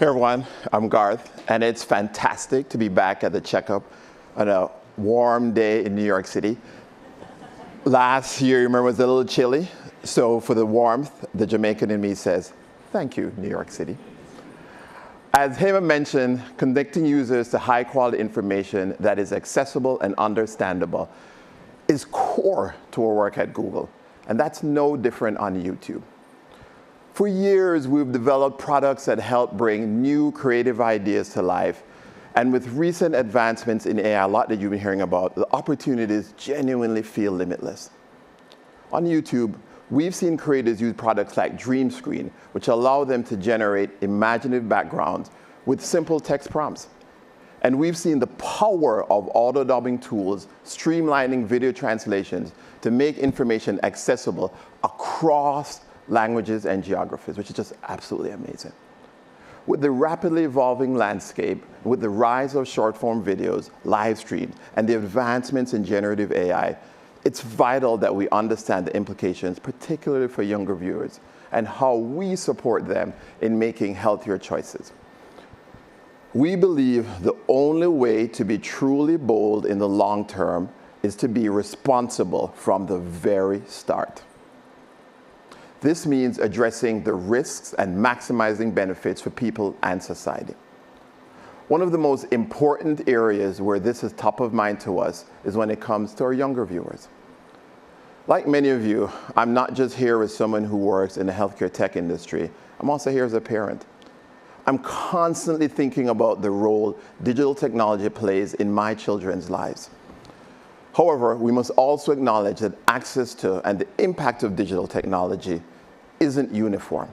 Hey everyone, I'm Garth, and it's fantastic to be back at the checkup on a warm day in New York City. Last year, you remember, it was a little chilly, so for the warmth, the Jamaican in me says, thank you, New York City. As Hema mentioned, connecting users to high-quality information that is accessible and understandable is core to our work at Google, and that's no different on YouTube. For years, we've developed products that help bring new creative ideas to life. And with recent advancements in AI, a lot that you've been hearing about, the opportunities genuinely feel limitless. On YouTube, we've seen creators use products like Dream Screen, which allow them to generate imaginative backgrounds with simple text prompts. And we've seen the power of auto-dubbing tools streamlining video translations to make information accessible across languages and geographies, which is just absolutely amazing. With the rapidly evolving landscape, with the rise of short-form videos, live streams, and the advancements in generative AI, it's vital that we understand the implications, particularly for younger viewers, and how we support them in making healthier choices. We believe the only way to be truly bold in the long term is to be responsible from the very start. This means addressing the risks and maximizing benefits for people and society. One of the most important areas where this is top of mind to us is when it comes to our younger viewers. Like many of you, I'm not just here as someone who works in the healthcare tech industry. I'm also here as a parent. I'm constantly thinking about the role digital technology plays in my children's lives. However, we must also acknowledge that access to and the impact of digital technology isn't uniform.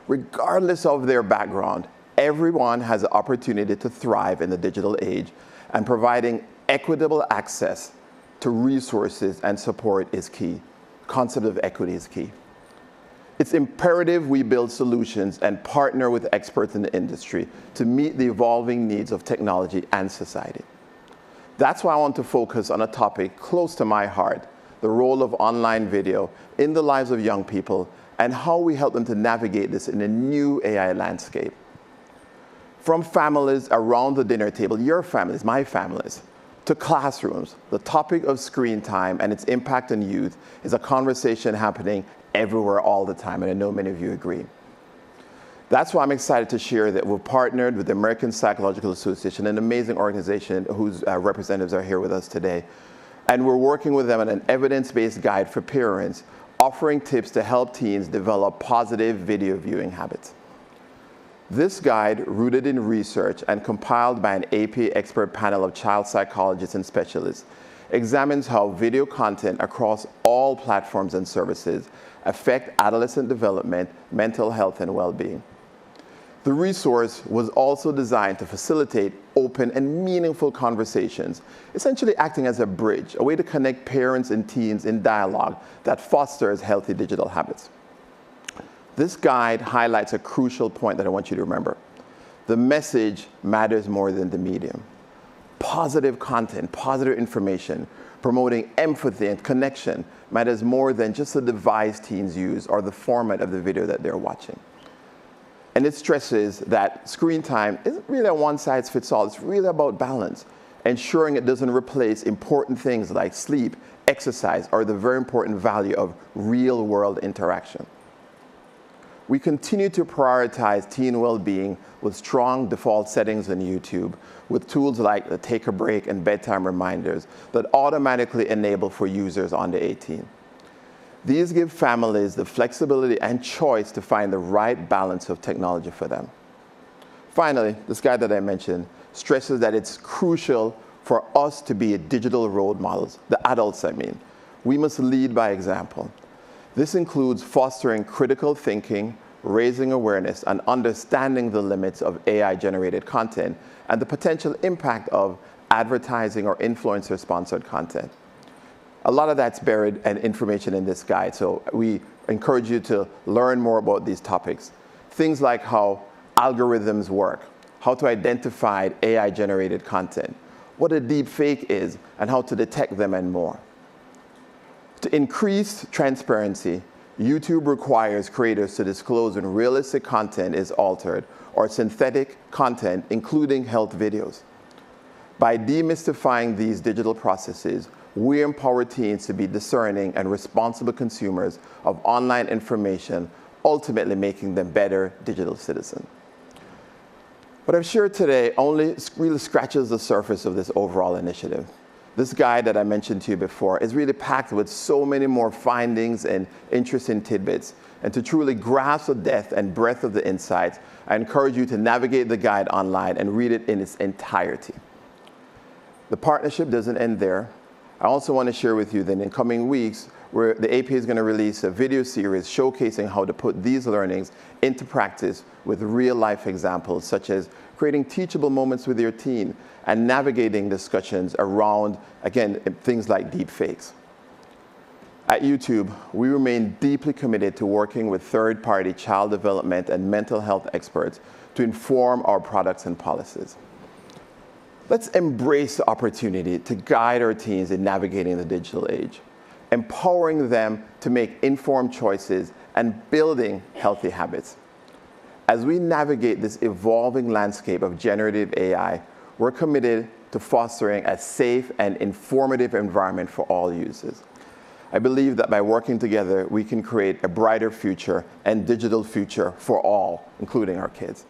Regardless of their background, everyone has the opportunity to thrive in the digital age, and providing equitable access to resources and support is key. The concept of equity is key. It's imperative we build solutions and partner with experts in the industry to meet the evolving needs of technology and society. That's why I want to focus on a topic close to my heart, the role of online video in the lives of young people and how we help them to navigate this in a new AI landscape. From families around the dinner table, your families, my families, to classrooms, the topic of screen time and its impact on youth is a conversation happening everywhere all the time, and I know many of you agree. That's why I'm excited to share that we've partnered with the American Psychological Association, an amazing organization whose representatives are here with us today. And we're working with them on an evidence-based guide for parents, offering tips to help teens develop positive video viewing habits. This guide, rooted in research and compiled by an APA expert panel of child psychologists and specialists, examines how video content across all platforms and services affect adolescent development, mental health, and well-being. The resource was also designed to facilitate open and meaningful conversations, essentially acting as a bridge, a way to connect parents and teens in dialogue that fosters healthy digital habits. This guide highlights a crucial point that I want you to remember. The message matters more than the medium. Positive content, positive information, promoting empathy and connection matters more than just the device teens use or the format of the video that they're watching. And it stresses that screen time isn't really a one-size-fits-all. It's really about balance, ensuring it doesn't replace important things like sleep, exercise, or the very important value of real-world interaction. We continue to prioritize teen well-being with strong default settings on YouTube, with tools like the take a break and bedtime reminders that automatically enable for users under 18. These give families the flexibility and choice to find the right balance of technology for them. Finally, this guide that I mentioned stresses that it's crucial for us to be digital role models, the adults I mean. We must lead by example. This includes fostering critical thinking, raising awareness, and understanding the limits of AI-generated content and the potential impact of advertising or influencer-sponsored content. A lot of that's buried and information in this guide, so we encourage you to learn more about these topics. Things like how algorithms work, how to identify AI-generated content, what a deep fake is, and how to detect them and more. To increase transparency, YouTube requires creators to disclose when realistic content is altered or synthetic content, including health videos. By demystifying these digital processes, we empower teens to be discerning and responsible consumers of online information, ultimately making them better digital citizens. What I've shared today only really scratches the surface of this overall initiative. This guide that I mentioned to you before is really packed with so many more findings and interesting tidbits. And to truly grasp the depth and breadth of the insights, I encourage you to navigate the guide online and read it in its entirety. The partnership doesn't end there. I also want to share with you that in coming weeks, the APA is going to release a video series showcasing how to put these learnings into practice with real-life examples, such as creating teachable moments with your teen and navigating discussions around, again, things like deepfakes. At YouTube, we remain deeply committed to working with third-party child development and mental health experts to inform our products and policies. Let's embrace the opportunity to guide our teens in navigating the digital age, empowering them to make informed choices and building healthy habits. As we navigate this evolving landscape of generative AI, we're committed to fostering a safe and informative environment for all users. I believe that by working together, we can create a brighter future and digital future for all, including our kids.